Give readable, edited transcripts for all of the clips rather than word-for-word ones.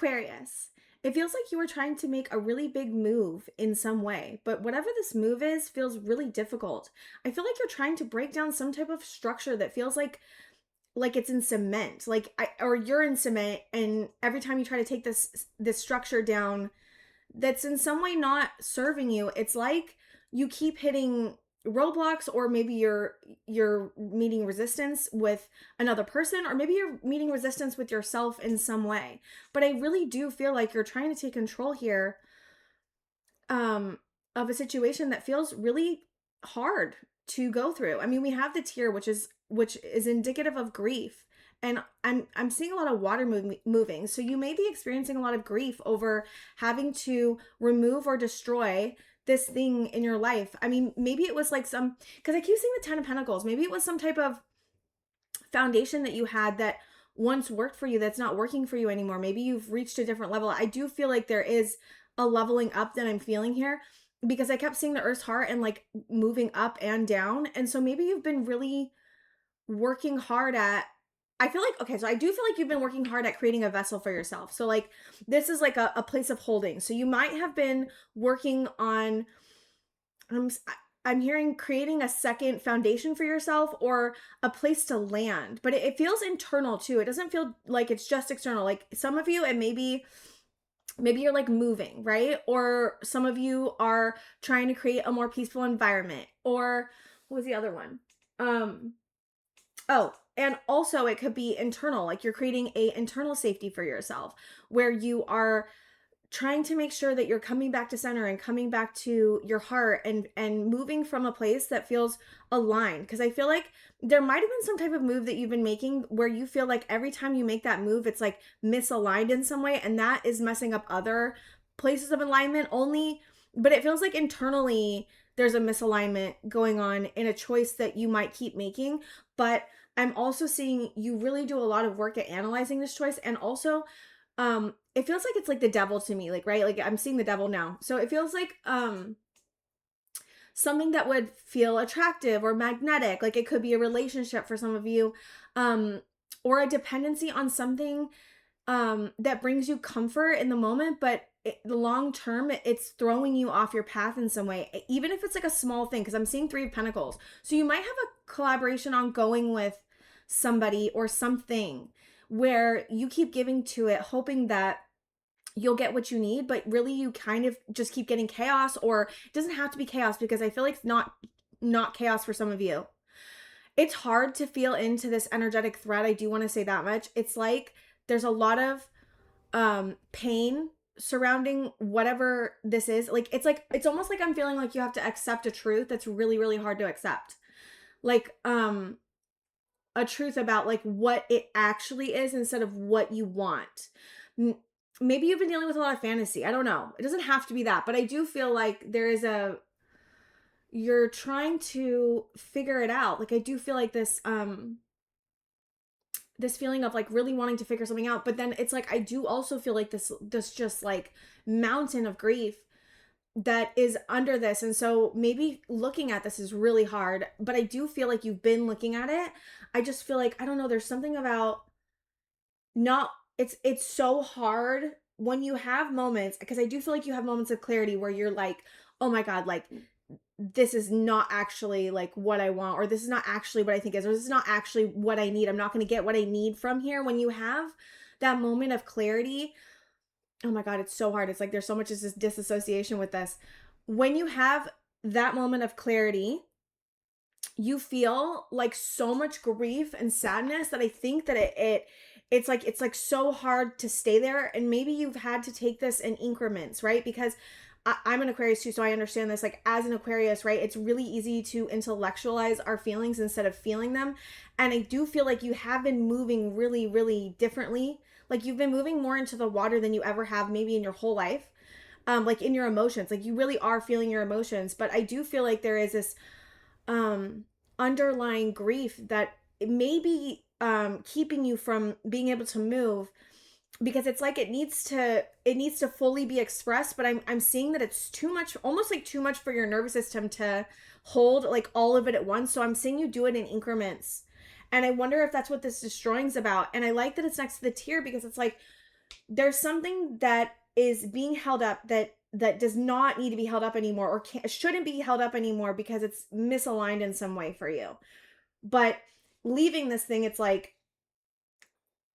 Aquarius, it feels like you are trying to make a really big move in some way, but whatever this move is feels really difficult. I feel like you're trying to break down some type of structure that feels like it's in cement, or you're in cement, and every time you try to take this structure down that's in some way not serving you, it's like you keep hitting roadblocks, or maybe you're meeting resistance with another person, or maybe you're meeting resistance with yourself in some way. But I really do feel like you're trying to take control here um of a situation that feels really hard to go through. I mean, we have the tear, which is indicative of grief. And I'm seeing a lot of water moving. So you may be experiencing a lot of grief over having to remove or destroy this thing in your life. I mean, maybe it was like because I keep seeing the 10 of Pentacles. Maybe it was some type of foundation that you had that once worked for you that's not working for you anymore. Maybe you've reached a different level. I do feel like there is a leveling up that I'm feeling here, because I kept seeing the Earth's heart and like moving up and down. And so maybe you've been really working hard at, I feel like, okay, so I do feel like you've been working hard at creating a vessel for yourself. So like, this is like a place of holding. So you might have been working on, I'm hearing creating a second foundation for yourself, or a place to land, but it feels internal too. It doesn't feel like it's just external. Like some of you, and maybe you're like moving, right? Or some of you are trying to create a more peaceful environment, or what was the other one? Oh, and also it could be internal, like you're creating a internal safety for yourself, where you are trying to make sure that you're coming back to center and coming back to your heart, and moving from a place that feels aligned. Because I feel like there might have been some type of move that you've been making where you feel like every time you make that move, it's like misaligned in some way, and that is messing up other places of alignment only. But it feels like internally there's a misalignment going on in a choice that you might keep making. But I'm also seeing you really do a lot of work at analyzing this choice. And also, it feels like it's like the devil to me, like, right? Like I'm seeing the devil now. So it feels like, something that would feel attractive or magnetic. Like it could be a relationship for some of you, or a dependency on something, that brings you comfort in the moment, but the long term, it's throwing you off your path in some way, even if it's like a small thing. Because I'm seeing 3 of Pentacles. So you might have a collaboration on going with somebody or something where you keep giving to it, hoping that you'll get what you need, but really you kind of just keep getting chaos. Or it doesn't have to be chaos, because I feel like it's not chaos for some of you. It's hard to feel into this energetic thread. I do want to say that much. It's like there's a lot of pain surrounding whatever this is. Like it's almost like I'm feeling like you have to accept a truth that's really, really hard to accept. Like a truth about like what it actually is instead of what you want. Maybe you've been dealing with a lot of fantasy. I don't know. It doesn't have to be that, but I do feel like you're trying to figure it out. Like I do feel like this feeling of like really wanting to figure something out, but then it's like I do also feel like this just like mountain of grief that is under this. And so maybe looking at this is really hard, but I do feel like you've been looking at it. I just feel like, I don't know, there's something about not, it's so hard when you have moments, because I do feel like you have moments of clarity where you're like, oh my God, like this is not actually like what I want, or this is not actually what I think is, or this is not actually what I need. I'm not going to get what I need from here. When you have that moment of clarity, oh my God, it's so hard. It's like there's so much disassociation with this. When you have that moment of clarity, you feel like so much grief and sadness that I think that it's like so hard to stay there. And maybe you've had to take this in increments, right? Because I'm an Aquarius too, so I understand this. Like as an Aquarius, right, it's really easy to intellectualize our feelings instead of feeling them. And I do feel like you have been moving really, really differently. Like you've been moving more into the water than you ever have maybe in your whole life. Like in your emotions, like you really are feeling your emotions. But I do feel like there is this underlying grief that may be keeping you from being able to move, because it's like it needs to fully be expressed. But I'm seeing that it's too much, almost like too much for your nervous system to hold like all of it at once. So I'm seeing you do it in increments. And I wonder if that's what this destroying's about. And I like that it's next to the tear, because it's like there's something that is being held up that does not need to be held up anymore, or shouldn't be held up anymore because it's misaligned in some way for you. But leaving this thing, it's like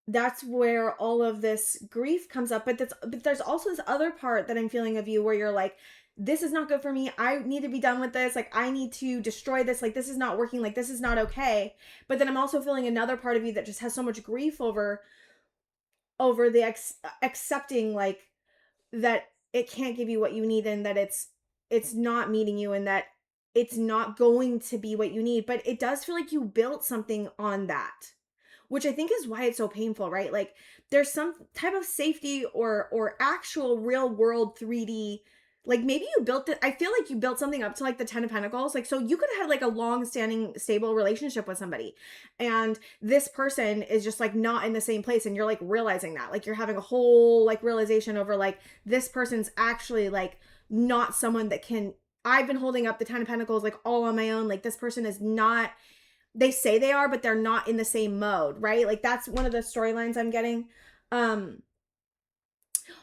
that's where all of this grief comes up. But there's also this other part that I'm feeling of you where you're like, this is not good for me. I need to be done with this. Like, I need to destroy this. Like, this is not working. Like, this is not okay. But then I'm also feeling another part of you that just has so much grief over the accepting, like, that it can't give you what you need, and that it's not meeting you, and that it's not going to be what you need. But it does feel like you built something on that, which I think is why it's so painful, right? Like, there's some type of safety or actual real world 3D. Like, maybe you built it. I feel like you built something up to like the 10 of Pentacles. Like, so you could have had like a long standing stable relationship with somebody, and this person is just like not in the same place, and you're like realizing that, like, you're having a whole like realization over like, this person's actually like not someone that can. I've been holding up the 10 of Pentacles like all on my own. Like, this person is not, they say they are, but they're not in the same mode, right? Like, that's one of the storylines I'm getting. Um,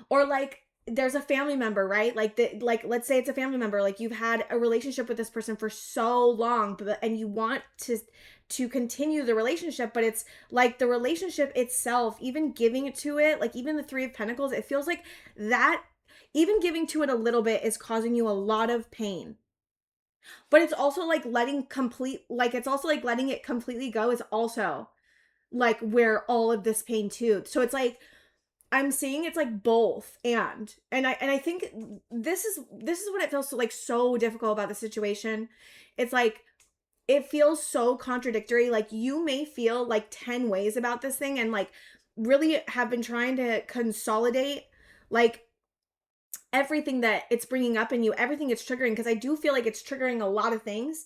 or like, there's a family member, right? Like, like, let's say it's a family member, like, you've had a relationship with this person for so long, and you want to continue the relationship, but it's like the relationship itself, even giving it to it, like, even the 3 of Pentacles, it feels like that even giving to it a little bit is causing you a lot of pain. But it's also like it's also like letting it completely go is also like where all of this pain too. So it's like, I'm seeing it's like both, and I think this is what it feels so, like, so difficult about the situation. It's like, it feels so contradictory. Like, you may feel like 10 ways about this thing, and like really have been trying to consolidate like everything that it's bringing up in you, everything it's triggering, because I do feel like it's triggering a lot of things.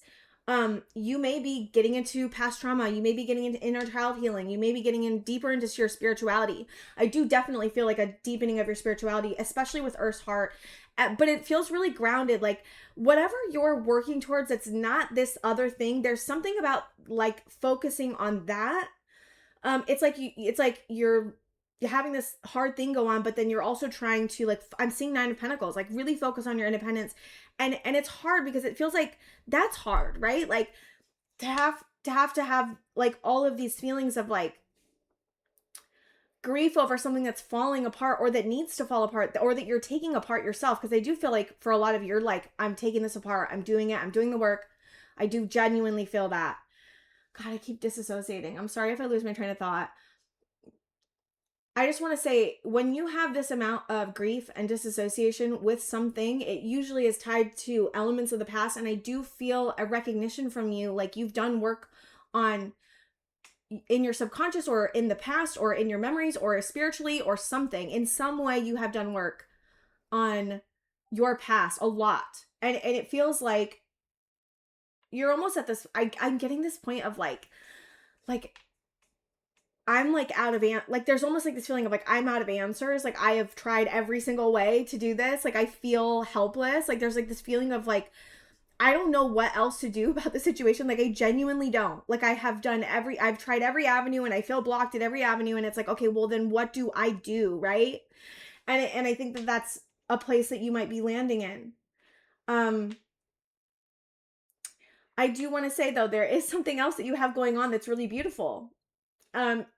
You may be getting into past trauma, you may be getting into inner child healing, you may be getting in deeper into your spirituality. I do definitely feel like a deepening of your spirituality, especially with Earth's heart. But it feels really grounded. Like, whatever you're working towards, it's not this other thing. There's something about like focusing on that. It's like you're having this hard thing go on, but then you're also trying to, like, I'm seeing 9 of Pentacles, like, really focus on your independence. And it's hard because it feels like that's hard, right? Like, to have like all of these feelings of like grief over something that's falling apart, or that needs to fall apart, or that you're taking apart yourself. Because I do feel like for a lot of you, you're like, I'm taking this apart, I'm doing it, I'm doing the work. I do genuinely feel that. God, I keep disassociating. I'm sorry if I lose my train of thought. I just want to say, when you have this amount of grief and disassociation with something, it usually is tied to elements of the past. And I do feel a recognition from you, like you've done work on, in your subconscious, or in the past, or in your memories, or spiritually, or something. In some way, you have done work on your past a lot. And it feels like you're almost at this, I'm getting this point of like I'm like out of like, there's almost like this feeling of like, I'm out of answers. Like, I have tried every single way to do this. Like, I feel helpless. Like, there's like this feeling of like, I don't know what else to do about the situation. Like, I genuinely don't. Like, I've tried every avenue, and I feel blocked at every avenue, and it's like, okay, well then what do I do, right? And I think that that's a place that you might be landing in. Um I do want to say though, there is something else that you have going on that's really beautiful.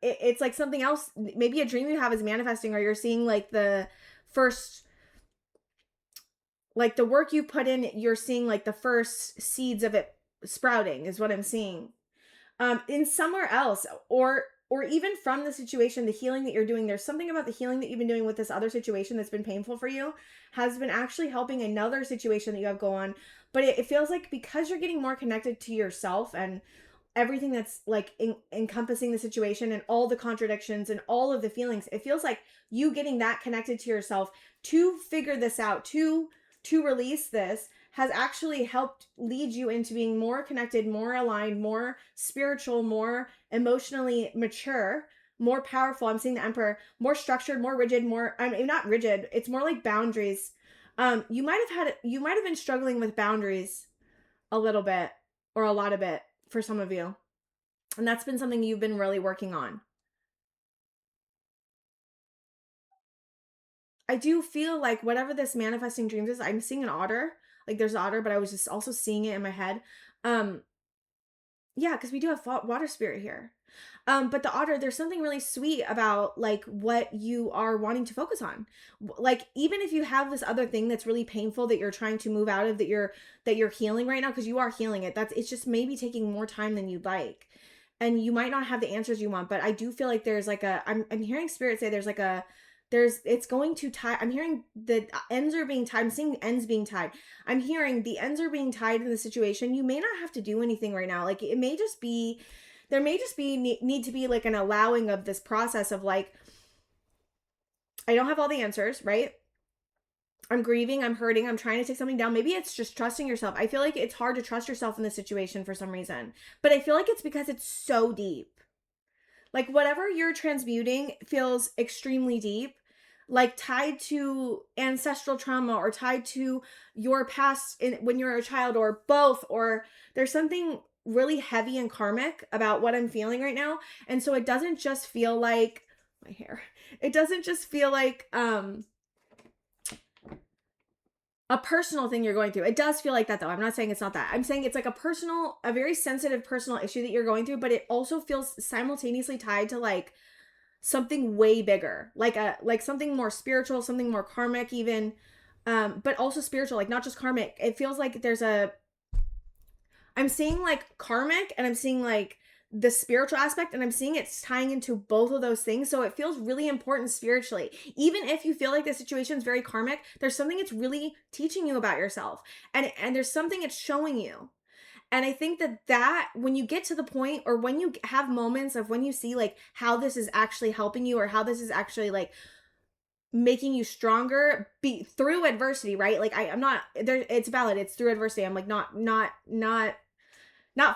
It's like something else, maybe a dream you have is manifesting, or you're seeing like the first, like the work you put in, you're seeing like the first seeds of it sprouting, is what I'm seeing. In somewhere else, or even from the situation, the healing that you're doing, there's something about the healing that you've been doing with this other situation that's been painful for you, has been actually helping another situation that you have go on. But it feels like, because you're getting more connected to yourself, and everything that's like encompassing the situation, and all the contradictions and all of the feelings, it feels like you getting that connected to yourself to figure this out, to release this, has actually helped lead you into being more connected, more aligned, more spiritual, more emotionally mature, more powerful. I'm seeing the Emperor, more structured, more rigid, more, I mean, not rigid, it's more like boundaries. You might have been struggling with boundaries a little bit, or a lot of it, for some of you. And that's been something you've been really working on. I do feel like whatever this manifesting dreams is, I'm seeing an otter. Like there's an otter, but I was just also seeing it in my head. Um, yeah, because we do have water spirit here. But the otter, there's something really sweet about like what you are wanting to focus on. Like even if you have this other thing that's really painful that you're trying to move out of, that you're healing right now, because you are healing it. It's just maybe taking more time than you'd like. And you might not have the answers you want, but I do feel like there's like I'm hearing spirit say there's like a it's going to tie. I'm hearing the ends are being tied. I'm seeing ends being tied. I'm hearing the ends are being tied in the situation. You may not have to do anything right now. Like it may just be, there may just be need to be like an allowing of this process of like, I don't have all the answers, right? I'm grieving, I'm hurting, I'm trying to take something down. Maybe it's just trusting yourself. I feel like it's hard to trust yourself in this situation for some reason. But I feel like it's because it's so deep. Like whatever you're transmuting feels extremely deep, like tied to ancestral trauma or tied to your past when you're a child or both, or there's something really heavy and karmic about what I'm feeling right now. And so it doesn't just feel like my hair. It doesn't just feel like a personal thing you're going through. It does feel like that though. I'm not saying it's not that. I'm saying it's like a very sensitive personal issue that you're going through, but it also feels simultaneously tied to like something way bigger, like something more spiritual, something more karmic even, but also spiritual, like not just karmic. It feels like I'm seeing like karmic and I'm seeing like the spiritual aspect, and I'm seeing it's tying into both of those things. So it feels really important spiritually. Even if you feel like the situation is very karmic, there's something it's really teaching you about yourself. And there's something it's showing you. And I think that when you get to the point, or when you have moments of when you see like how this is actually helping you, or how this is actually like making you stronger through adversity, right? Like I'm not there, it's valid, it's through adversity. I'm like not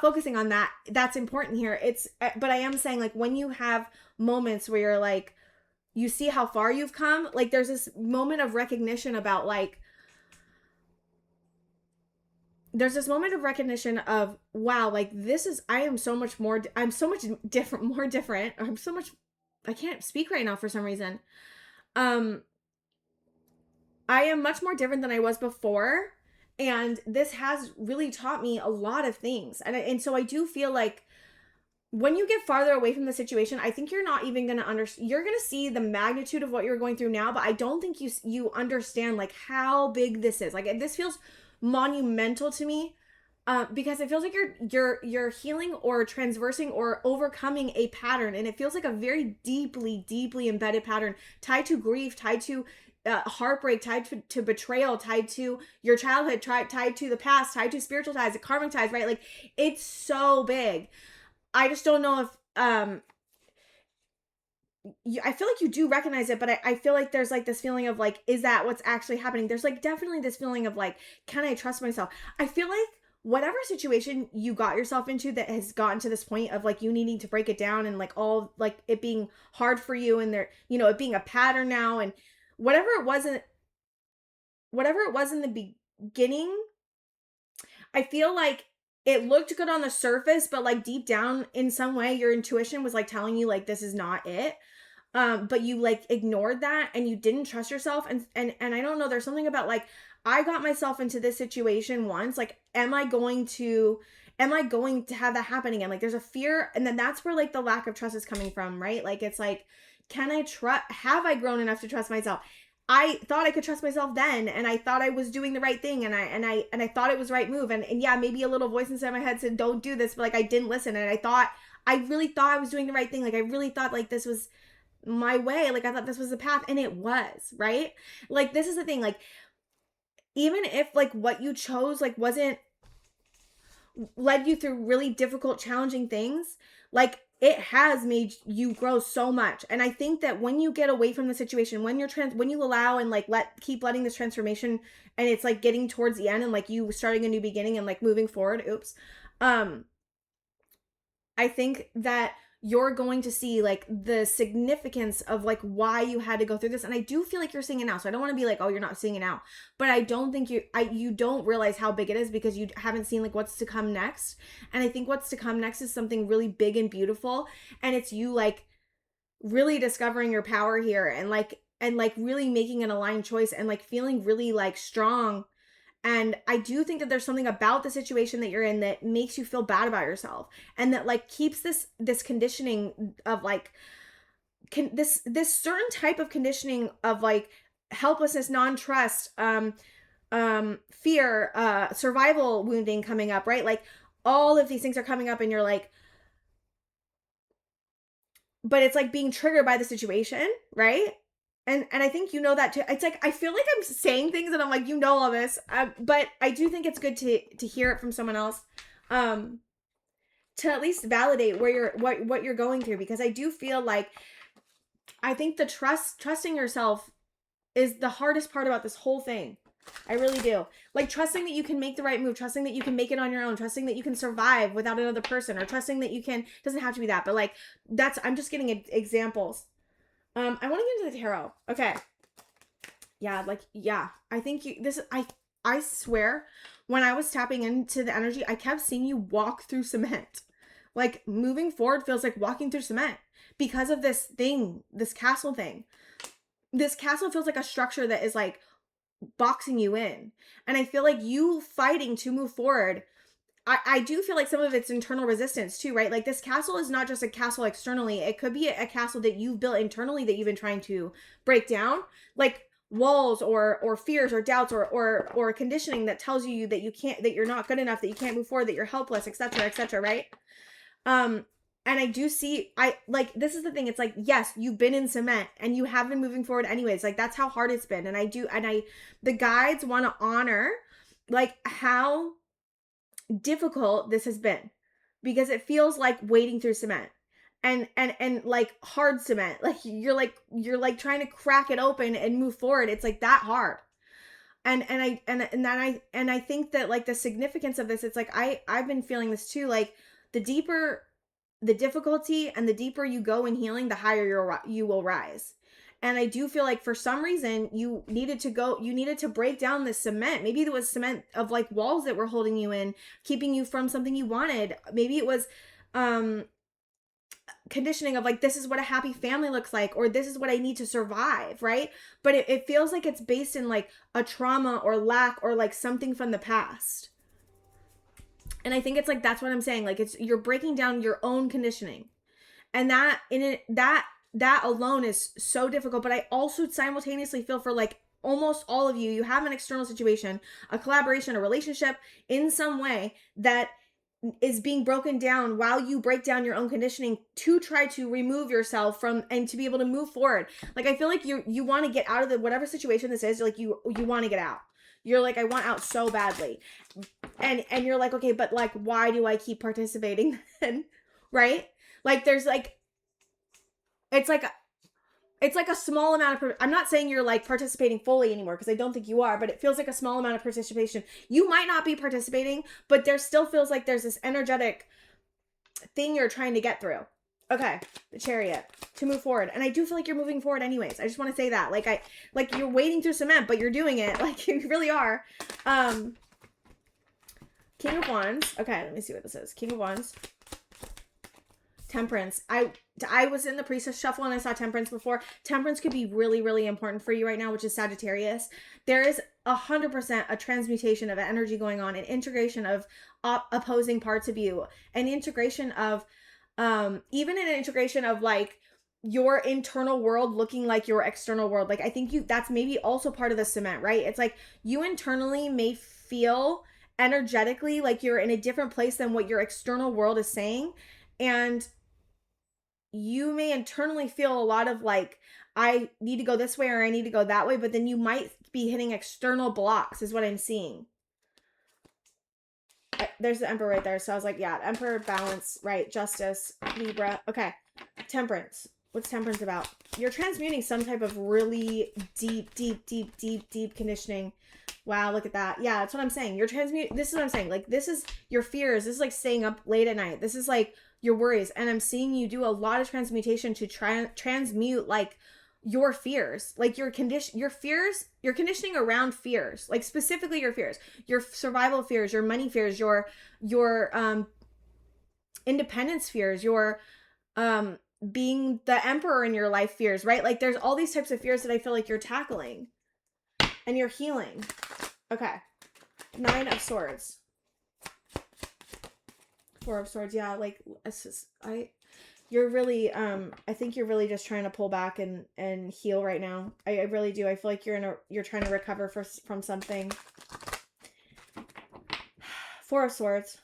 focusing on that. That's important here. But I am saying like when you have moments where you're like, you see how far you've come, like there's this moment of recognition about like, there's this moment of recognition of, wow, like I'm so much different, more different. I can't speak right now for some reason. I am much more different than I was before. And this has really taught me a lot of things. And so I do feel like when you get farther away from the situation, I think you're not even going to understand. You're going to see the magnitude of what you're going through now, but I don't think you understand like how big this is. Like this feels monumental to me, because it feels like you're healing or transversing or overcoming a pattern, and it feels like a very deeply embedded pattern tied to grief, tied to heartbreak, tied to betrayal, tied to your childhood, tied to the past, tied to spiritual ties, karmic ties, right? Like it's so big. I just don't know if I feel like you do recognize it, but I feel like there's like this feeling of like, is that what's actually happening? There's like definitely this feeling of like, can I trust myself? I feel like whatever situation you got yourself into that has gotten to this point of like you needing to break it down, and like all like it being hard for you, and there, it being a pattern now, and whatever it was in the beginning, I feel like it looked good on the surface, but like deep down in some way your intuition was like telling you like this is not it. But you like ignored that and you didn't trust yourself, and I don't know, there's something about like, I got myself into this situation once, like am I going to have that happen again? Like there's a fear, and then that's where like the lack of trust is coming from, right? Like it's like, have I grown enough to trust myself? I thought I could trust myself then, and I thought I was doing the right thing, and I thought it was the right move, and yeah, maybe a little voice inside my head said don't do this, but like I didn't listen, and I really thought I was doing the right thing. Like I really thought like this was my way, like I thought this was the path, and it was, right? Like this is the thing, like even if like what you chose like wasn't led you through really difficult, challenging things, like it has made you grow so much. And I think that when you get away from the situation, when you allow and like keep letting this transformation, and it's like getting towards the end and like you starting a new beginning and like moving forward, I think that you're going to see like the significance of like why you had to go through this. And I do feel like you're seeing it now. So I don't want to be like, oh, you're not seeing it now. But I don't think you don't realize how big it is because you haven't seen like what's to come next. And I think what's to come next is something really big and beautiful. And it's you like really discovering your power here, and like and like really making an aligned choice and like feeling really like strong. And I do think that there's something about the situation that you're in that makes you feel bad about yourself, and that like keeps this conditioning of like this certain type of conditioning of like helplessness, non-trust, fear, survival wounding coming up, right? Like all of these things are coming up and you're like, but it's like being triggered by the situation, right? And I think you know that too. It's like I feel like I'm saying things and I'm like, you know all this, but I do think it's good to hear it from someone else, to at least validate where you're what you're going through, because I do feel like I think the trusting yourself is the hardest part about this whole thing. I really do. Like trusting that you can make the right move, trusting that you can make it on your own, trusting that you can survive without another person, or trusting that you can, doesn't have to be that, but like that's, I'm just getting examples. I want to get into the tarot. Okay. Yeah, like, yeah. I think I swear when I was tapping into the energy, I kept seeing you walk through cement. Like moving forward feels like walking through cement because of this thing, this castle thing. This castle feels like a structure that is like boxing you in. And I feel like you fighting to move forward, I do feel like some of it's internal resistance too, right? Like this castle is not just a castle externally. It could be a castle that you've built internally that you've been trying to break down. Like walls or fears or doubts or conditioning that tells you that you can't, that you're not good enough, that you can't move forward, that you're helpless, etc., right? And I do see, I like, this is the thing. It's like, yes, you've been in cement and you have been moving forward anyways. Like that's how hard it's been. And the guides want to honor like how difficult this has been, because it feels like wading through cement and like hard cement. Like you're like trying to crack it open and move forward. It's like that hard. And I think that like the significance of this, it's like I've been feeling this too. Like the deeper the difficulty and the deeper you go in healing, the higher you will rise. And I do feel like for some reason you needed to break down the cement. Maybe there was cement of like walls that were holding you in, keeping you from something you wanted. Maybe it was conditioning of like, this is what a happy family looks like, or this is what I need to survive, right? But it feels like it's based in like a trauma or lack or like something from the past. And I think it's like, that's what I'm saying. Like you're breaking down your own conditioning. And that alone is so difficult. But I also simultaneously feel for like almost all of you have an external situation, a collaboration, a relationship in some way that is being broken down while you break down your own conditioning to try to remove yourself from and to be able to move forward. Like I feel like you want to get out of the whatever situation this is, like you want to get out. You're like, I want out so badly. And you're like, okay, but like, why do I keep participating then? Right? Like there's like, it's like a small amount of, I'm not saying you're like participating fully anymore, because I don't think you are, but it feels like a small amount of participation. You might not be participating, but there still feels like there's this energetic thing you're trying to get through. Okay, the Chariot, to move forward. And I do feel like you're moving forward anyways. I just want to say that. Like you're wading through cement, but you're doing it. Like you really are. King of Wands. Okay, let me see what this is. King of Wands. Temperance. I was in the Priestess Shuffle and I saw Temperance before. Temperance could be really, really important for you right now, which is Sagittarius. There is 100% a transmutation of energy going on, an integration of opposing parts of you, an integration of, even an integration of like your internal world looking like your external world. Like I think that's maybe also part of the cement, right? It's like you internally may feel energetically like you're in a different place than what your external world is saying. And you may internally feel a lot of like, I need to go this way or I need to go that way, but then you might be hitting external blocks is what I'm seeing. There's the Emperor right there. So I was like, yeah, Emperor, balance, right? Justice, Libra. Okay. Temperance. What's Temperance about? You're transmuting some type of really deep conditioning. Wow, look at that. Yeah, that's what I'm saying. You're transmuting. This is what I'm saying. Like, this is your fears. This is like staying up late at night. This is like your worries. And I'm seeing you do a lot of transmutation to try transmute like your fears, like your fears, your conditioning around fears, like specifically your fears, your survival fears, your money fears, your independence fears, your being the emperor in your life fears, right? Like there's all these types of fears that I feel like you're tackling and you're healing. Okay. 9 of Swords. 4 of Swords. Yeah, like you're really I think you're really just trying to pull back and heal right now. I really do. I feel like you're trying to recover from something. 4 of Swords.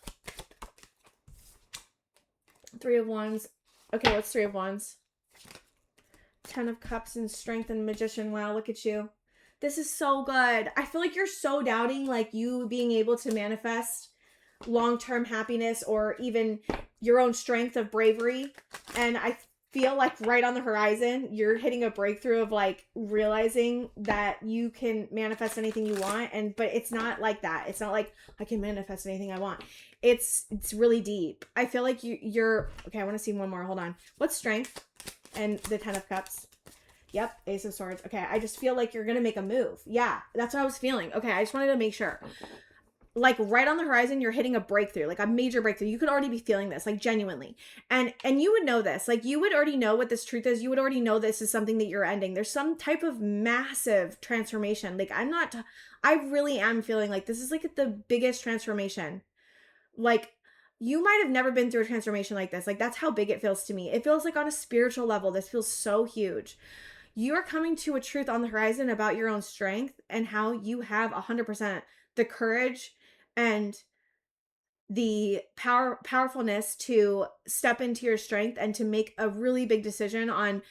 3 of Wands. Okay, what's 3 of Wands? 10 of Cups and Strength and Magician. Wow, look at you. This is so good. I feel like you're so doubting like you being able to manifest long-term happiness or even your own strength of bravery. And I feel like right on the horizon, you're hitting a breakthrough of like realizing that you can manifest anything you want. But it's not like that. It's not like I can manifest anything I want. It's really deep. I feel like you're okay. I want to see one more. Hold on. What's Strength and the 10 of Cups? Yep, Ace of Swords. Okay, I just feel like you're going to make a move. Yeah, that's what I was feeling. Okay, I just wanted to make sure. Like right on the horizon, you're hitting a breakthrough, like a major breakthrough. You could already be feeling this, like genuinely. And you would know this. Like you would already know what this truth is. You would already know this is something that you're ending. There's some type of massive transformation. Like I really am feeling like this is like the biggest transformation. Like you might have never been through a transformation like this. Like that's how big it feels to me. It feels like on a spiritual level, this feels so huge. You are coming to a truth on the horizon about your own strength and how you have 100% the courage and the powerfulness to step into your strength and to make a really big decision on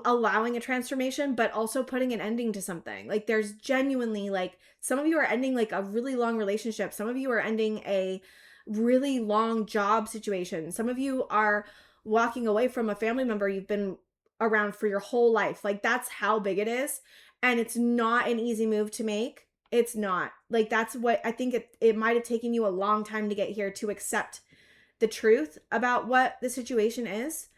allowing a transformation, but also putting an ending to something. Like there's genuinely like some of you are ending like a really long relationship. Some of you are ending a really long job situation. Some of you are walking away from a family member you've been around for your whole life. Like that's how big it is. And it's not an easy move to make. It's not. Like that's what I think it might have taken you a long time to get here to accept the truth about what the situation is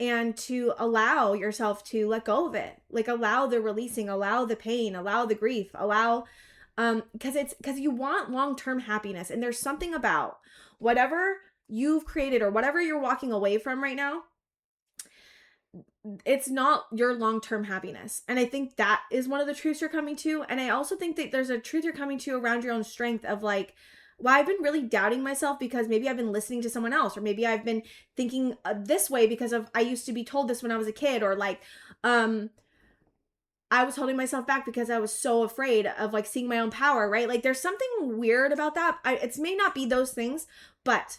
and to allow yourself to let go of it. Like allow the releasing, allow the pain, allow the grief, allow because you want long-term happiness. And there's something about whatever you've created or whatever you're walking away from right now, it's not your long-term happiness. And I think that is one of the truths you're coming to. And I also think that there's a truth you're coming to around your own strength of like, well, I've been really doubting myself because maybe I've been listening to someone else, or maybe I've been thinking this way because of I used to be told this when I was a kid, or like I was holding myself back because I was so afraid of like seeing my own power, right? Like there's something weird about that. It may not be those things, but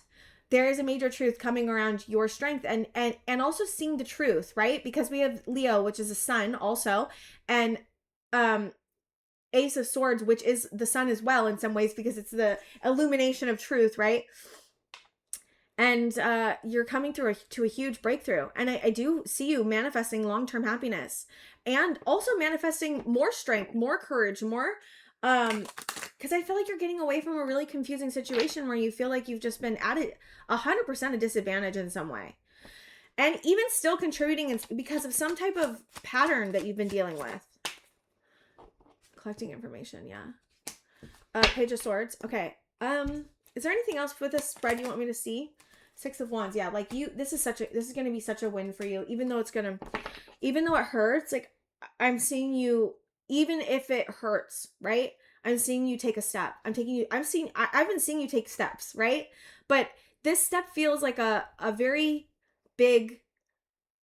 there is a major truth coming around your strength and also seeing the truth, right? Because we have Leo, which is a sun also, and Ace of Swords, which is the sun as well in some ways because it's the illumination of truth, right? And you're coming through to a huge breakthrough. And I do see you manifesting long-term happiness and also manifesting more strength, more courage, more because I feel like you're getting away from a really confusing situation where you feel like you've just been at it 100% a disadvantage in some way. And even still contributing because of some type of pattern that you've been dealing with. Collecting information, yeah. Page of Swords. Okay. Is there anything else with this spread you want me to see? 6 of Wands. Yeah, like this is going to be such a win for you, even though it hurts. Like I'm seeing you, even if it hurts, right? I'm seeing you take a step. I've been seeing you take steps, right? But this step feels like a very big,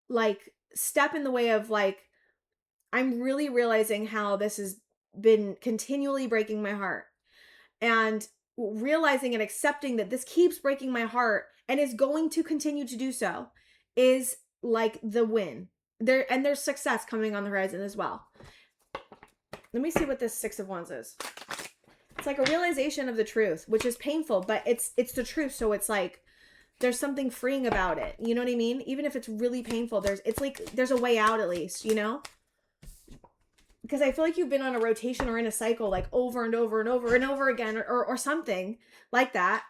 like step in the way of like, I'm really realizing how this has been continually breaking my heart, and realizing and accepting that this keeps breaking my heart and is going to continue to do so is like the win there. And there's success coming on the horizon as well. Let me see what this 6 of Wands is. It's like a realization of the truth, which is painful, but it's the truth. So it's like, there's something freeing about it. You know what I mean? Even if it's really painful, there's a way out at least, you know? Because I feel like you've been on a rotation or in a cycle like over and over and over and over again or something like that.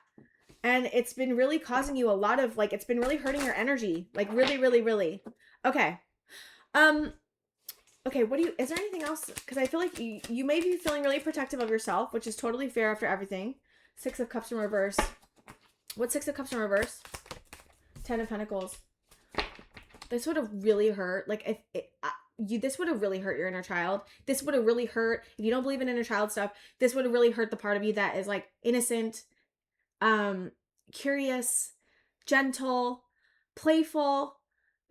And it's been really causing you a lot of like, it's been really hurting your energy. Like really, really, really. Okay. Okay. Is there anything else? Because I feel like you may be feeling really protective of yourself, which is totally fair after everything. 6 of Cups in reverse. What's 6 of Cups in reverse? 10 of Pentacles. this would have really hurt. Like if this would have really hurt your inner child. This would have really hurt, if you don't believe in inner child stuff, this would have really hurt the part of you that is like innocent, curious, gentle, playful,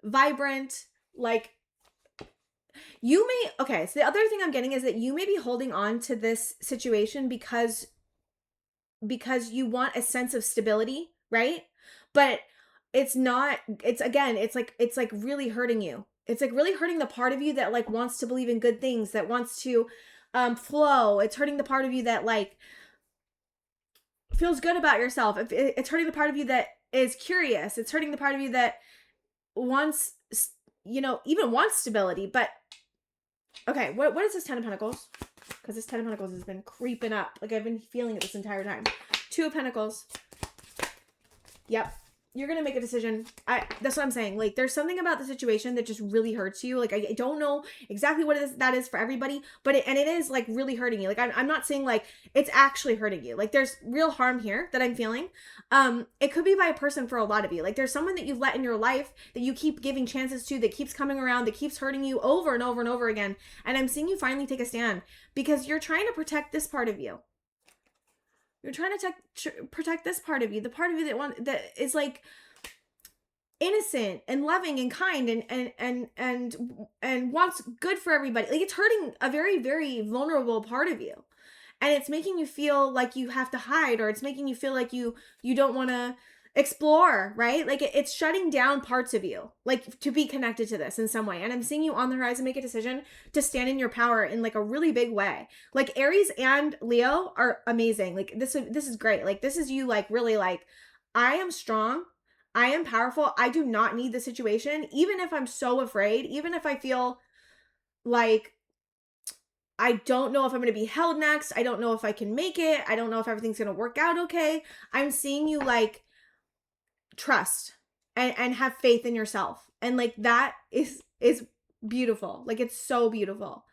vibrant. Like you may, okay, so the other thing I'm getting is that you may be holding on to this situation because you want a sense of stability, right? But it's not, it's again, it's like really hurting you. It's like really hurting the part of you that like wants to believe in good things, that wants to flow. It's hurting the part of you that like feels good about yourself. It's hurting the part of you that is curious. It's hurting the part of you that wants, you know, even wants stability. But okay, what is this 10 of Pentacles? Because this 10 of Pentacles has been creeping up. Like I've been feeling it this entire time. 2 of Pentacles. Yep. You're going to make a decision. That's what I'm saying. Like there's something about the situation that just really hurts you. Like I don't know exactly what that is for everybody, but it is like really hurting you. Like I'm not saying like it's actually hurting you. Like there's real harm here that I'm feeling. It could be by a person for a lot of you. Like there's someone that you've let in your life that you keep giving chances to, that keeps coming around, that keeps hurting you over and over and over again. And I'm seeing you finally take a stand because you're trying to protect this part of you. You're trying to protect this part of you, the part of you that is like innocent and loving and kind and wants good for everybody. Like it's hurting a very, very vulnerable part of you. And it's making you feel like you have to hide, or it's making you feel like you don't want to explore, right? Like it's shutting down parts of you, like to be connected to this in some way. And I'm seeing you on the horizon make a decision to stand in your power in like a really big way. Like Aries and Leo are amazing. Like this is great. Like this is you like really like, I am strong. I am powerful. I do not need the situation. Even if I'm so afraid, even if I feel like I don't know if I'm going to be held next. I don't know if I can make it. I don't know if everything's going to work out okay. I'm seeing you like trust and have faith in yourself. And like that is beautiful. Like it's so beautiful.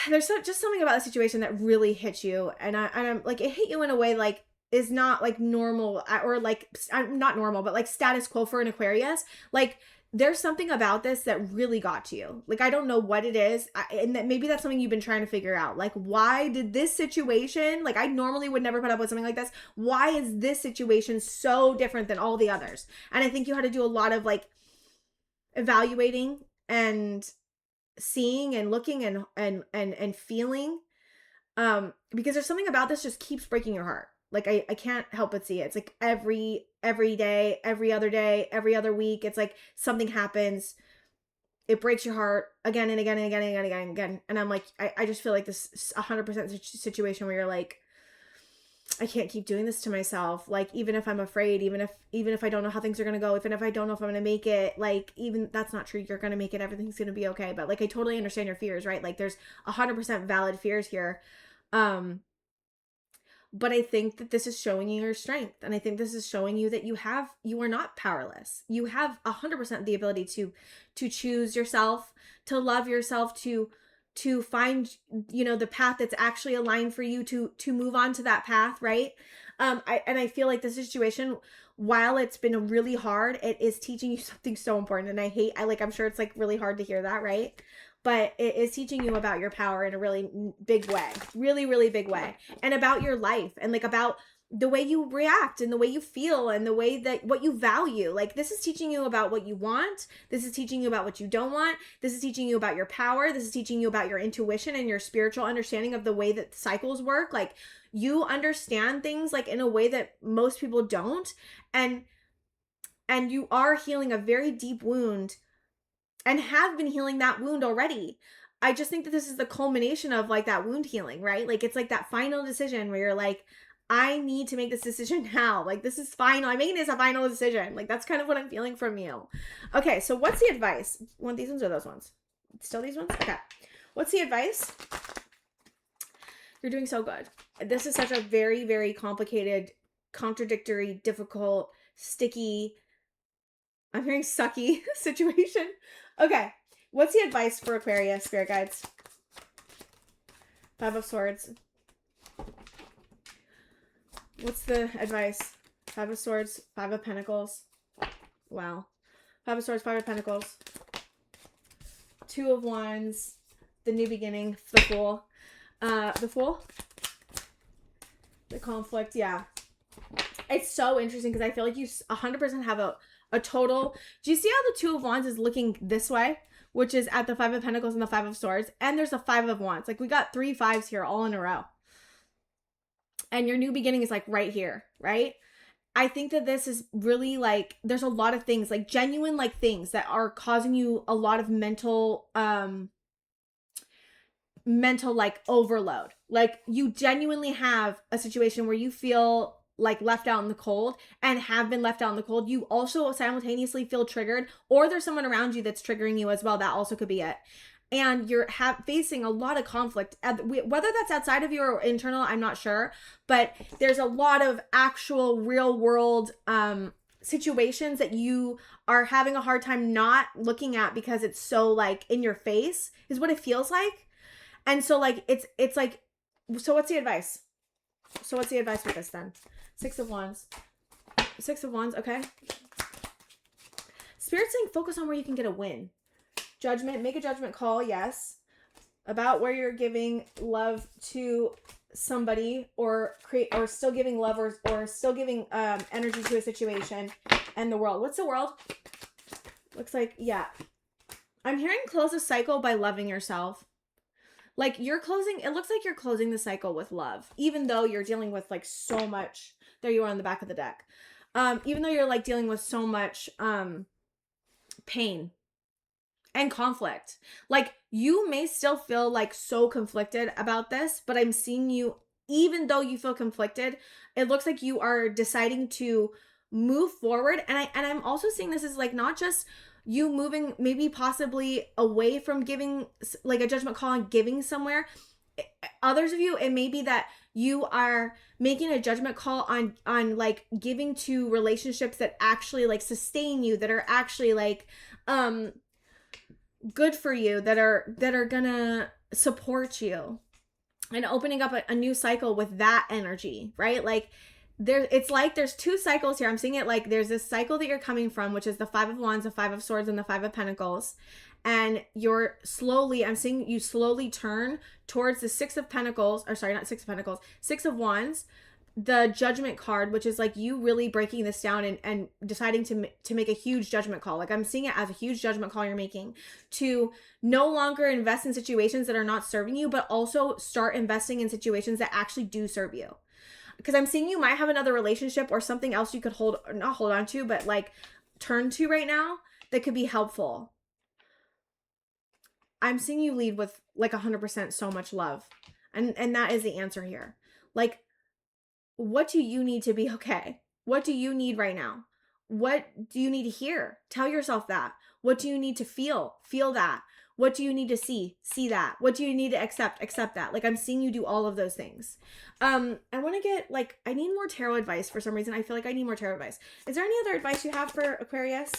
There's just something about the situation that really hits you. And I'm like, it hit you in a way like is not like normal, or like not normal, but like status quo for an Aquarius. Like there's something about this that really got to you. Like, I don't know what it is. And that maybe that's something you've been trying to figure out. Like, why did this situation, like I normally would never put up with something like this. Why is this situation so different than all the others? And I think you had to do a lot of like evaluating and seeing and looking and feeling. Because there's something about this just keeps breaking your heart. Like I can't help but see it. It's like every day, every other day, every other week. It's like something happens. It breaks your heart again and again and again and again and again and again. And I'm like, I just feel like this 100% situation where you're like, I can't keep doing this to myself. Like, even if I'm afraid, even if I don't know how things are going to go, even if I don't know if I'm going to make it, like, even that's not true. You're going to make it. Everything's going to be okay. But like, I totally understand your fears, right? Like there's 100% valid fears here. But I think that this is showing you your strength. And I think this is showing you that you are not powerless. You have 100% the ability to choose yourself, to love yourself, to find, you know, the path that's actually aligned for you, to move on to that path. Right. I feel like the situation, while it's been really hard, it is teaching you something so important. And I'm sure it's like really hard to hear that. Right. But it is teaching you about your power in a really big way, really, really big way, and about your life, and like about the way you react and the way you feel and the way that what you value. Like this is teaching you about what you want. This is teaching you about what you don't want. This is teaching you about your power. This is teaching you about your intuition and your spiritual understanding of the way that cycles work. Like you understand things like in a way that most people don't. And you are healing a very deep wound and have been healing that wound already. I just think that this is the culmination of like that wound healing, right? Like it's like that final decision where you're like, I need to make this decision now. Like this is final. I'm making this a final decision. Like that's kind of what I'm feeling from you. Okay, so what's the advice? Want these ones or those ones? Still these ones? Okay. What's the advice? You're doing so good. This is such a very, very complicated, contradictory, difficult, sticky, I'm hearing sucky situation. Okay. What's the advice for Aquarius, spirit guides? 5 of Swords. What's the advice? 5 of Swords, 5 of Pentacles. Wow. Five of Swords, Five of Pentacles. Two of Wands, the new beginning, the Fool. The Fool? The conflict, yeah. It's so interesting because I feel like you 100% have a total. Do you see how the Two of Wands is looking this way? Which is at the Five of Pentacles and the Five of Swords. And there's a Five of Wands. Like, we got 3 fives here all in a row. And your new beginning is like right here, right? I think that this is really like, there's a lot of things, like genuine like things that are causing you a lot of mental like overload. Like, you genuinely have a situation where you feel like left out in the cold and have been left out in the cold. You also simultaneously feel triggered, or there's someone around you that's triggering you as well. That also could be it. And you're facing a lot of conflict, whether that's outside of you or internal, I'm not sure, but there's a lot of actual real world situations that you are having a hard time not looking at because it's so like in your face, is what it feels like. And so like it's like, so what's the advice? So what's the advice with this then? Six of Wands. Six of Wands, okay. Spirit's saying focus on where you can get a win. Judgment, make a judgment call, yes. About where you're giving love to somebody, or still giving love, or still giving energy to a situation and the world. What's the world? Looks like, yeah. I'm hearing close a cycle by loving yourself. Like, it looks like you're closing the cycle with love, even though you're dealing with like so much. There you are on the back of the deck. Even though you're like dealing with so much pain and conflict. Like, you may still feel like so conflicted about this, but I'm seeing you, even though you feel conflicted, it looks like you are deciding to move forward. And I'm also seeing this as like not just you moving maybe possibly away from giving like a judgment call and giving somewhere. Others of you, it may be that you are making a judgment call on like giving to relationships that actually like sustain you, that are actually like good for you, that are gonna support you, and opening up a new cycle with that energy, right? Like, it's like there's 2 cycles here. I'm seeing it like there's this cycle that you're coming from, which is the Five of Wands, the Five of Swords, and the Five of Pentacles. And I'm seeing you slowly turn towards the Six of Pentacles, or sorry, not Six of Pentacles, Six of Wands, the Judgment card, which is like you really breaking this down and deciding to make a huge judgment call. Like, I'm seeing it as a huge judgment call you're making to no longer invest in situations that are not serving you, but also start investing in situations that actually do serve you. Because I'm seeing you might have another relationship or something else you could not hold on to, but like turn to right now that could be helpful. I'm seeing you lead with like 100% so much love. And that is the answer here. Like, what do you need to be okay? What do you need right now? What do you need to hear? Tell yourself that. What do you need to feel? Feel that. What do you need to see? See that. What do you need to accept? Accept that. Like, I'm seeing you do all of those things. I want to get like, I need more tarot advice for some reason. I feel like I need more tarot advice. Is there any other advice you have for Aquarius?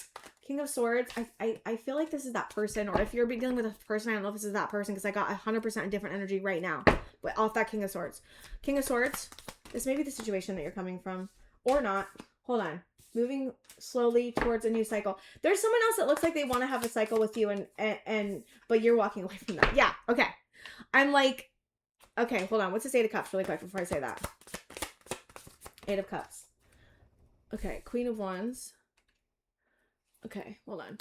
King of Swords. I feel like this is that person, or if you're dealing with a person, I don't know if this is that person, because I got 100% different energy right now, but off that King of Swords. King of Swords. This may be the situation that you're coming from, or not. Hold on. Moving slowly towards a new cycle. There's someone else that looks like they want to have a cycle with you, and but you're walking away from that. Yeah, okay. I'm like, okay, hold on. What's this Eight of Cups really quick before I say that? Eight of Cups. Okay, Queen of Wands. Okay, hold on.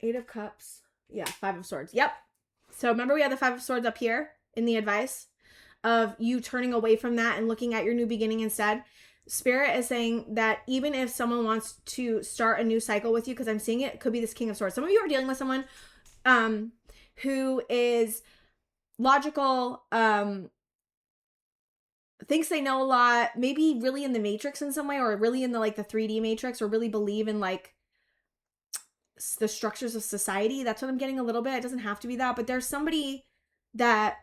Eight of Cups. Yeah, Five of Swords. Yep. So remember we had the Five of Swords up here in the advice of you turning away from that and looking at your new beginning instead. Spirit is saying that even if someone wants to start a new cycle with you, because I'm seeing it could be this King of Swords. Some of you are dealing with someone who is logical, thinks they know a lot, maybe really in the Matrix in some way, or really in the like the 3D Matrix, or really believe in like the structures of society. That's what I'm getting a little bit. It doesn't have to be that, but there's somebody that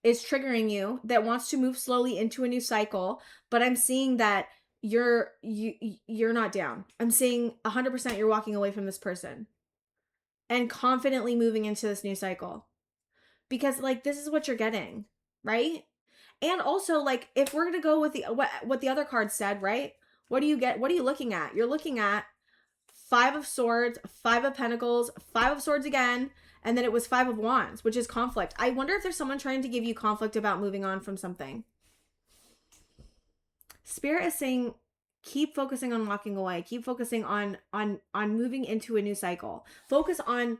is triggering you that wants to move slowly into a new cycle, but I'm seeing that you're not down. I'm seeing 100% you're walking away from this person and confidently moving into this new cycle, because like this is what you're getting, right? And also, like, if we're gonna go with what the other card said, right? What do you get? What are you looking at? You're looking at 5 of Swords, 5 of Pentacles, 5 of Swords again, and then it was 5 of Wands, which is conflict. I wonder if there's someone trying to give you conflict about moving on from something. Spirit is saying, keep focusing on walking away. Keep focusing on moving into a new cycle. Focus on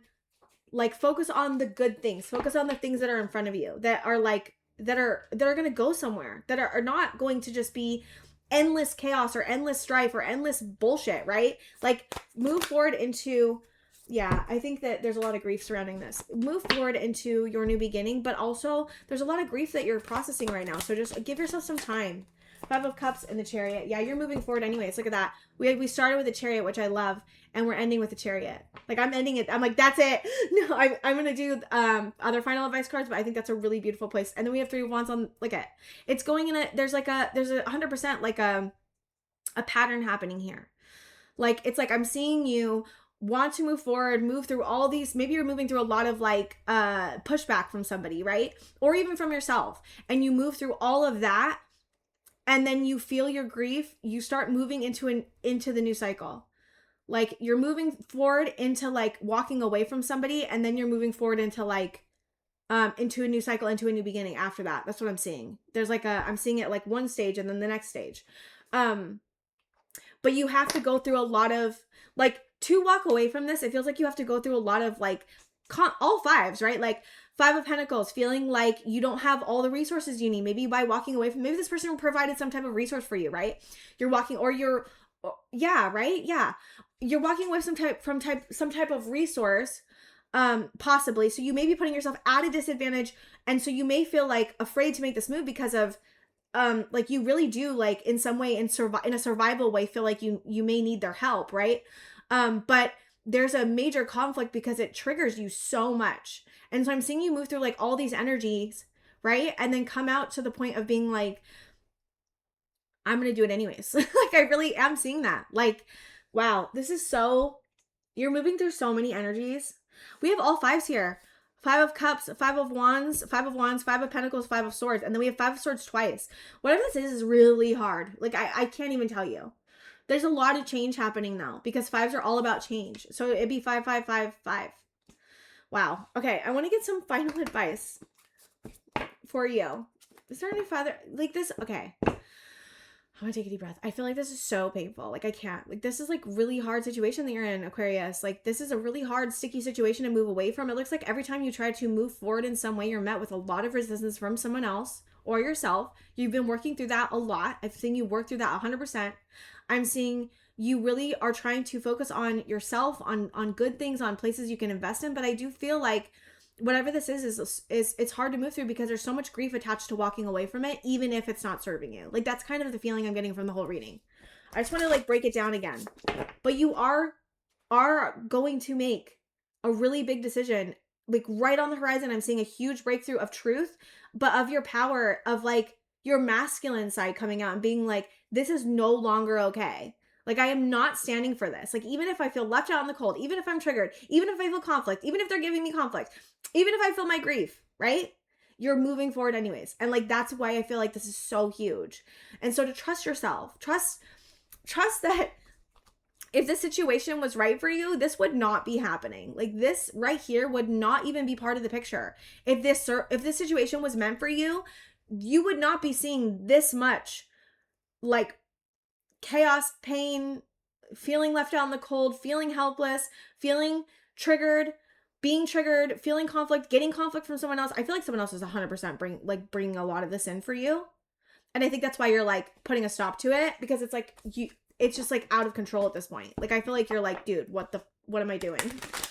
the good things. Focus on the things that are in front of you that are going to go somewhere, that are not going to just be endless chaos or endless strife or endless bullshit, right? Like, move forward into, yeah, I think that there's a lot of grief surrounding this. Move forward into your new beginning, but also there's a lot of grief that you're processing right now. So just give yourself some time. 5 of Cups and the Chariot. Yeah, you're moving forward anyways. Look at that. We started with the Chariot, which I love, and we're ending with the Chariot. Like, I'm ending it. I'm like, that's it. No, I'm going to do other final advice cards, but I think that's a really beautiful place. And then we have 3 of Wands on, look at, it's going in there's a 100% like a pattern happening here. Like, it's like, I'm seeing you want to move forward, move through all these, maybe you're moving through a lot of like pushback from somebody, right? Or even from yourself. And you move through all of that, and then you feel your grief, you start moving into the new cycle. Like, you're moving forward into like walking away from somebody, and then you're moving forward into like into a new cycle, into a new beginning after that. That's what I'm seeing. There's like I'm seeing it like one stage and then the next stage. But you have to go through a lot of, like, to walk away from this, it feels like you have to go through a lot of like all 5s, right? Like 5 of Pentacles, feeling like you don't have all the resources you need. Maybe by walking away from, maybe this person provided some type of resource for you, right? You're walking, or you're, yeah, right? Yeah. You're walking away some type of resource, possibly. So you may be putting yourself at a disadvantage. And so you may feel like afraid to make this move because of, like, you really do, like, in some way, in a survival way, feel like you may need their help, right? But there's a major conflict because it triggers you so much. And so I'm seeing you move through like all these energies, right? And then come out to the point of being like, I'm going to do it anyways. Like, I really am seeing that. Like, wow, this is so, you're moving through so many energies. We have all 5s here. 5 of Cups, 5 of Wands, 5 of Wands, 5 of Pentacles, 5 of Swords. And then we have 5 of Swords twice. Whatever this is really hard. Like, I can't even tell you. There's a lot of change happening now because 5s are all about change. So it'd be 5, 5, 5, 5. Wow. Okay, I want to get some final advice for you. Is there any father like this? Okay. I want to take a deep breath. I feel like this is so painful. Like, I can't. Like, this is like really hard situation that you're in, Aquarius. Like, this is a really hard, sticky situation to move away from. It looks like every time you try to move forward in some way, you're met with a lot of resistance from someone else or yourself. You've been working through that a lot. I've seen you work through that 100%. I'm seeing you really are trying to focus on yourself, on good things, on places you can invest in. But I do feel like whatever this is it's hard to move through because there's so much grief attached to walking away from it, even if it's not serving you. Like, that's kind of the feeling I'm getting from the whole reading. I just want to like break it down again. But you are going to make a really big decision, like right on the horizon. I'm seeing a huge breakthrough of truth, but of your power, of like your masculine side coming out and being like, this is no longer okay. Like, I am not standing for this. Like, even if I feel left out in the cold, even if I'm triggered, even if I feel conflict, even if they're giving me conflict, even if I feel my grief, right? You're moving forward anyways. And like, that's why I feel like this is so huge. And so to trust yourself, trust that if this situation was right for you, this would not be happening. Like, this right here would not even be part of the picture. If this situation was meant for you, you would not be seeing this much like chaos, pain, feeling left out in the cold, feeling helpless, feeling triggered, being triggered, feeling conflict, getting conflict from someone else. I feel like someone else is 100% bringing a lot of this in for you. And I think that's why you're like putting a stop to it, because it's like it's just like out of control at this point. Like, I feel like you're like, dude, what am I doing?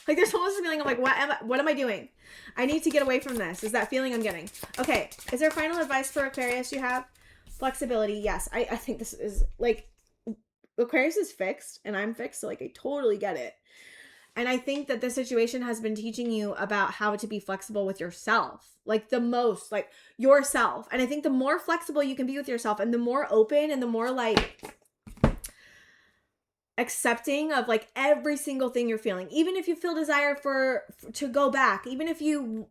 Like, there's almost a feeling of like, what am I doing? I need to get away from this. Is that feeling I'm getting? Okay. Is there final advice for Aquarius you have? Flexibility. Yes. I think this is like, Aquarius is fixed and I'm fixed. So like, I totally get it. And I think that this situation has been teaching you about how to be flexible with yourself, like the most, like yourself. And I think the more flexible you can be with yourself and the more open and the more like accepting of like every single thing you're feeling, even if you feel desire for to go back, even if you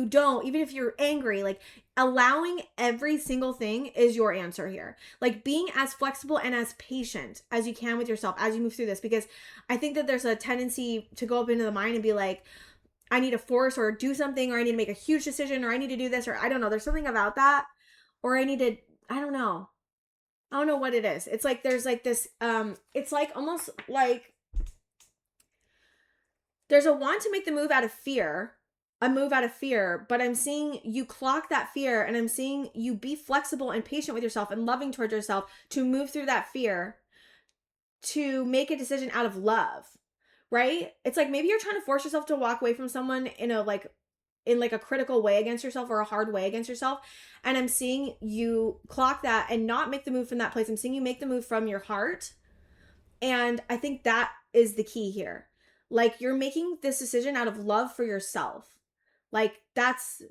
don't, even if you're angry, like allowing every single thing is your answer here. Like being as flexible and as patient as you can with yourself as you move through this, because I think that there's a tendency to go up into the mind and be like, I need to force or do something, or I need to make a huge decision, or I need to do this, or I don't know, there's something about that, or I need to, I don't know what it is. It's like there's like this it's like almost like there's a want to make the move out of fear, but I'm seeing you clock that fear, and I'm seeing you be flexible and patient with yourself and loving towards yourself to move through that fear to make a decision out of love, right? It's like maybe you're trying to force yourself to walk away from someone in a critical way against yourself, or a hard way against yourself. And I'm seeing you clock that and not make the move from that place. I'm seeing you make the move from your heart. And I think that is the key here. Like you're making this decision out of love for yourself. Like that's,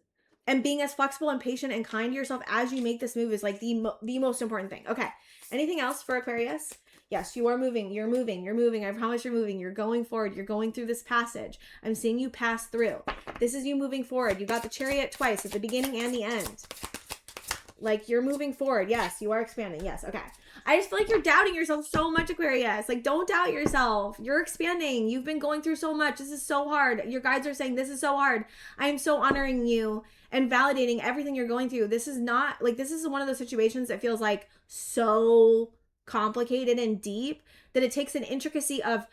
and being as flexible and patient and kind to yourself as you make this move is like the most important thing. Okay. Anything else for Aquarius? Yes, you are moving. You're moving. You're moving. I promise you're moving. You're going forward. You're going through this passage. I'm seeing you pass through. This is you moving forward. You got the Chariot twice, at the beginning and the end. Like you're moving forward. Yes, you are expanding. Yes. Okay. I just feel like you're doubting yourself so much, Aquarius. Like don't doubt yourself. You're expanding. You've been going through so much. This is so hard. Your guides are saying this is so hard. I am so honoring you and validating everything you're going through. This is not like, this is one of those situations that feels like so complicated and deep that it takes an intricacy of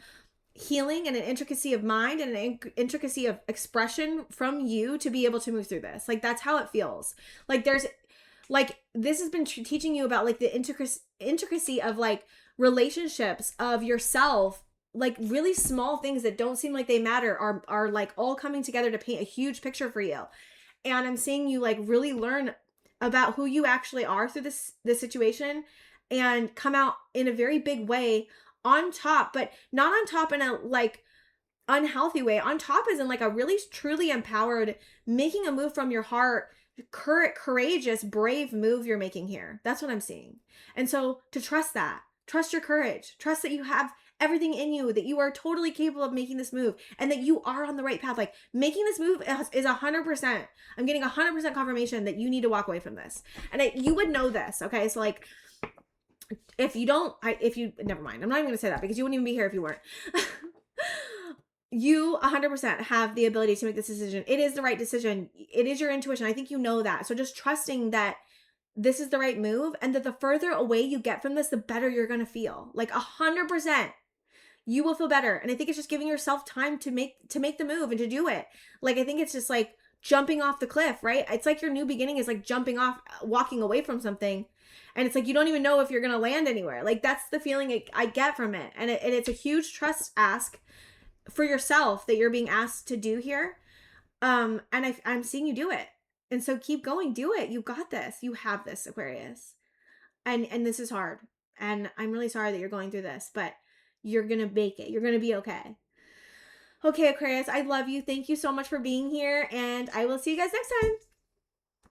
healing and an intricacy of mind and an intricacy of expression from you to be able to move through this. Like that's how it feels. Like there's like this has been teaching you about like the intricacy of like relationships, of yourself, like really small things that don't seem like they matter are like all coming together to paint a huge picture for you. And I'm seeing you like really learn about who you actually are through this situation and come out in a very big way on top, but not on top in a like unhealthy way. On top is in like a really truly empowered, making a move from your heart, courageous, brave move you're making here. That's what I'm seeing. And so to trust that, trust your courage, trust that you have everything in you, that you are totally capable of making this move, and that you are on the right path. Like making this move is 100%. I'm getting 100% confirmation that you need to walk away from this. And you would know this. Okay. So like, if you don't, never mind. I'm not even going to say that because you wouldn't even be here if you weren't. You 100% have the ability to make this decision. It is the right decision. It is your intuition. I think you know that. So just trusting that this is the right move, and that the further away you get from this, the better you're going to feel. Like 100%. You will feel better. And I think it's just giving yourself time to make the move and to do it. Like, I think it's just like jumping off the cliff, right? It's like your new beginning is like jumping off, walking away from something. And it's like, you don't even know if you're going to land anywhere. Like that's the feeling I get from it. And it's a huge trust ask for yourself that you're being asked to do here. And I'm seeing you do it. And so keep going, do it. You got this. You have this, Aquarius. And this is hard. And I'm really sorry that you're going through this, but you're going to make it. You're going to be okay. Okay, Aquarius, I love you. Thank you so much for being here. And I will see you guys next time.